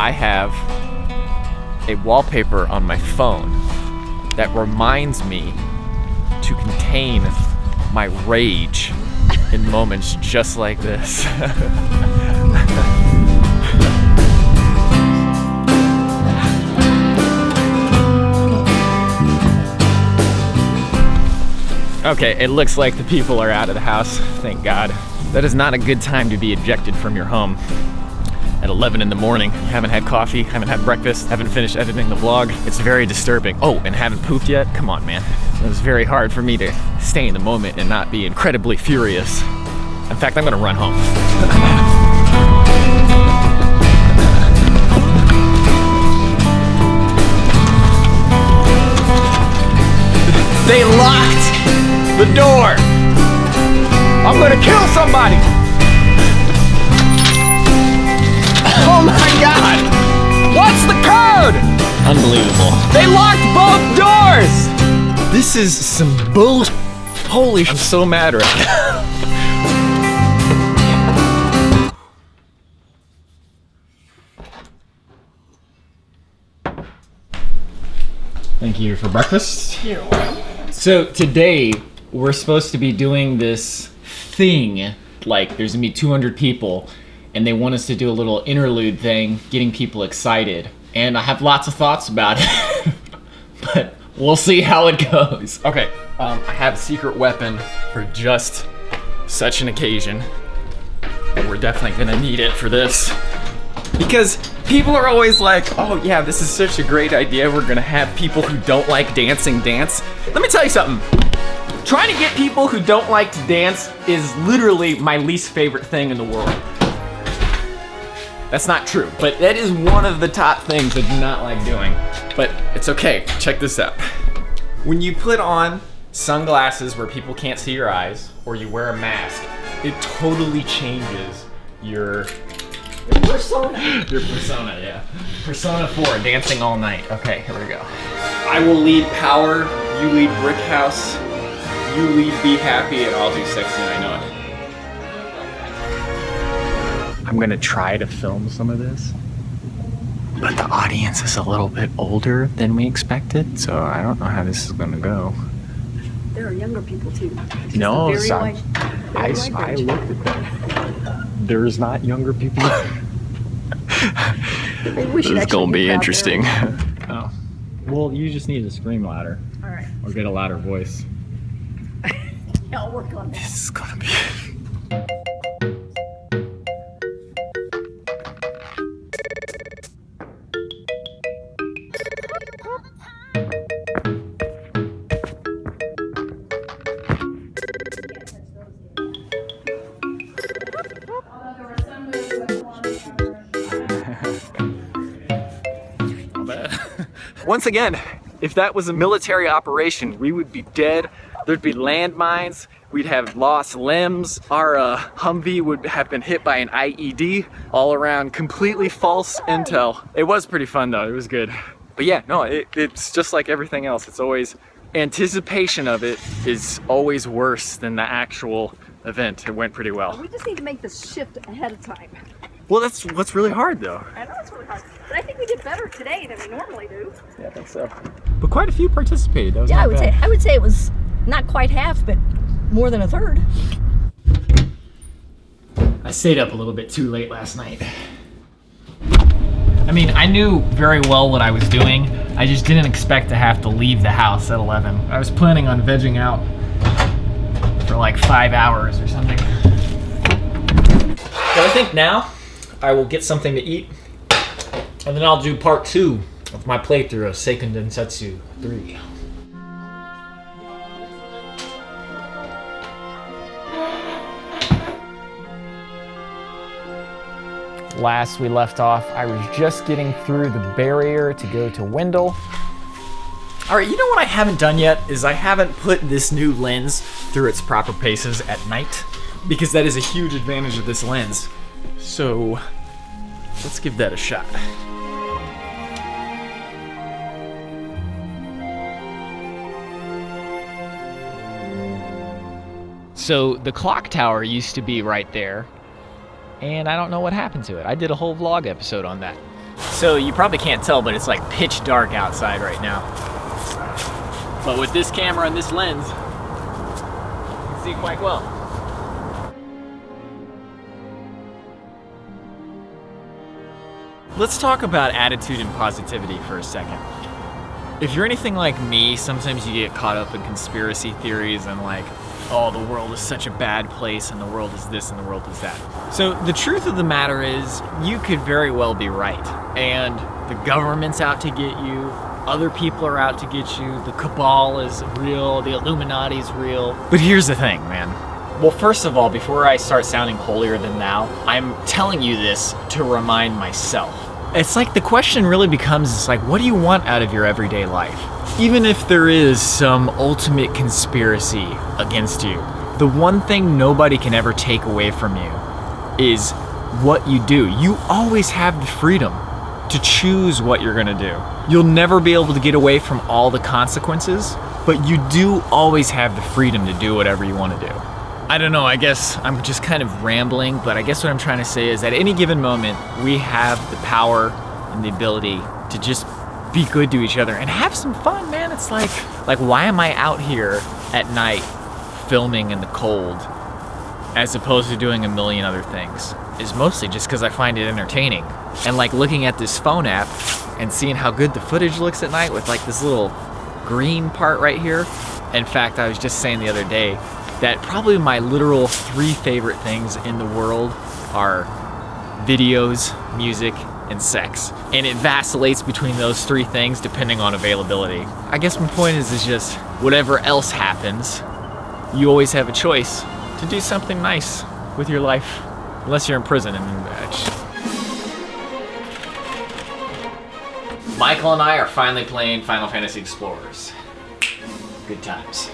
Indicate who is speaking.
Speaker 1: I have a wallpaper on my phone that reminds me to contain my rage in moments just like this. Okay, it looks like the people are out of the house, thank God. That is not a good time to be ejected from your home at 11 in the morning. Haven't had coffee, haven't had breakfast, haven't finished editing the vlog. It's very disturbing. Oh, and haven't pooped yet? Come on, man. It was very hard for me to stay in the moment and not be incredibly furious. In fact, I'm gonna run home. They locked the door. I'm gonna kill somebody. Oh my God. What's the code? Unbelievable. They locked both doors. This is some bull. Holy sh! I'm so mad right now. Thank you for breakfast.
Speaker 2: You're welcome.
Speaker 1: So today we're supposed to be doing this thing, like there's gonna be 200 people and they want us to do a little interlude thing, getting people excited. And I have lots of thoughts about it, but we'll see how it goes. Okay, I have a secret weapon for just such an occasion. And we're definitely gonna need it for this. Because people are always like, oh yeah, this is such a great idea. We're gonna have people who don't like dancing dance. Let me tell you something. Trying to get people who don't like to dance is literally my least favorite thing in the world. That's not true, but that is one of the top things I do not like doing. But it's okay, check this out. When you put on sunglasses where people can't see your eyes, or you wear a mask, it totally changes your persona. Your persona, yeah. Persona 4, dancing all night. Okay, here we go. I will lead power, you lead brick house, you lead be happy, and I'll do sexy and I know it. I'm gonna try to film some of this, but the audience is a little bit older than we expected, so I don't know how this is gonna go.
Speaker 2: There are younger people too.
Speaker 1: No,
Speaker 2: I
Speaker 1: looked at them. There's not younger people. This is gonna be interesting. Oh, well, you just need to scream louder.
Speaker 2: All right.
Speaker 1: Or get a louder voice.
Speaker 2: Yeah, I'll work on that.
Speaker 1: This is gonna be. Once again, if that was a military operation, we would be dead. There'd be landmines. We'd have lost limbs. Our Humvee would have been hit by an IED. All around, completely false intel. It was pretty fun though, it was good. But yeah, no, it's just like everything else. It's always, anticipation of it is always worse than the actual event. It went pretty well.
Speaker 2: We just need to make the shift ahead of time.
Speaker 1: Well, that's what's really hard though.
Speaker 2: I know it's really hard, but I think we did better today than we normally do.
Speaker 1: Yeah, I think so. But quite a few participated. That was
Speaker 2: Yeah,
Speaker 1: not bad.
Speaker 2: I would say it was not quite half, but more than a third.
Speaker 1: I stayed up a little bit too late last night. I mean, I knew very well what I was doing. I just didn't expect to have to leave the house at 11. I was planning on vegging out for like 5 hours or something. But I think now I will get something to eat, and then I'll do part 2 of my playthrough of Seiken Densetsu 3. Last we left off, I was just getting through the barrier to go to Wendell. All right, you know what I haven't done yet is I haven't put this new lens through its proper paces at night, because that is a huge advantage of this lens. So let's give that a shot. So the clock tower used to be right there, and I don't know what happened to it. I did a whole vlog episode on that. So you probably can't tell, but it's like pitch dark outside right now. But with this camera and this lens, you can see quite well. Let's talk about attitude and positivity for a second. If you're anything like me, sometimes you get caught up in conspiracy theories and like, oh, the world is such a bad place and the world is this and the world is that. So the truth of the matter is, you could very well be right. And the government's out to get you, other people are out to get you, the cabal is real, the Illuminati's real. But here's the thing, man. Well, first of all, before I start sounding holier than thou, I'm telling you this to remind myself. It's like the question really becomes, it's like, what do you want out of your everyday life? Even if there is some ultimate conspiracy against you, the one thing nobody can ever take away from you is what you do. You always have the freedom to choose what you're gonna do. You'll never be able to get away from all the consequences, but you do always have the freedom to do whatever you wanna do. I don't know, I guess I'm just kind of rambling, but I guess what I'm trying to say is at any given moment, we have the power and the ability to just be good to each other and have some fun, man. It's like why am I out here at night filming in the cold as opposed to doing a million other things? Is mostly just because I find it entertaining. And like looking at this phone app and seeing how good the footage looks at night with like this little green part right here. In fact, I was just saying the other day that probably my literal 3 favorite things in the world are videos, music, and sex. And it vacillates between those 3 things depending on availability. I guess my point is just whatever else happens, you always have a choice to do something nice with your life. Unless you're in prison and Michael and I are finally playing Final Fantasy Explorers. Good times.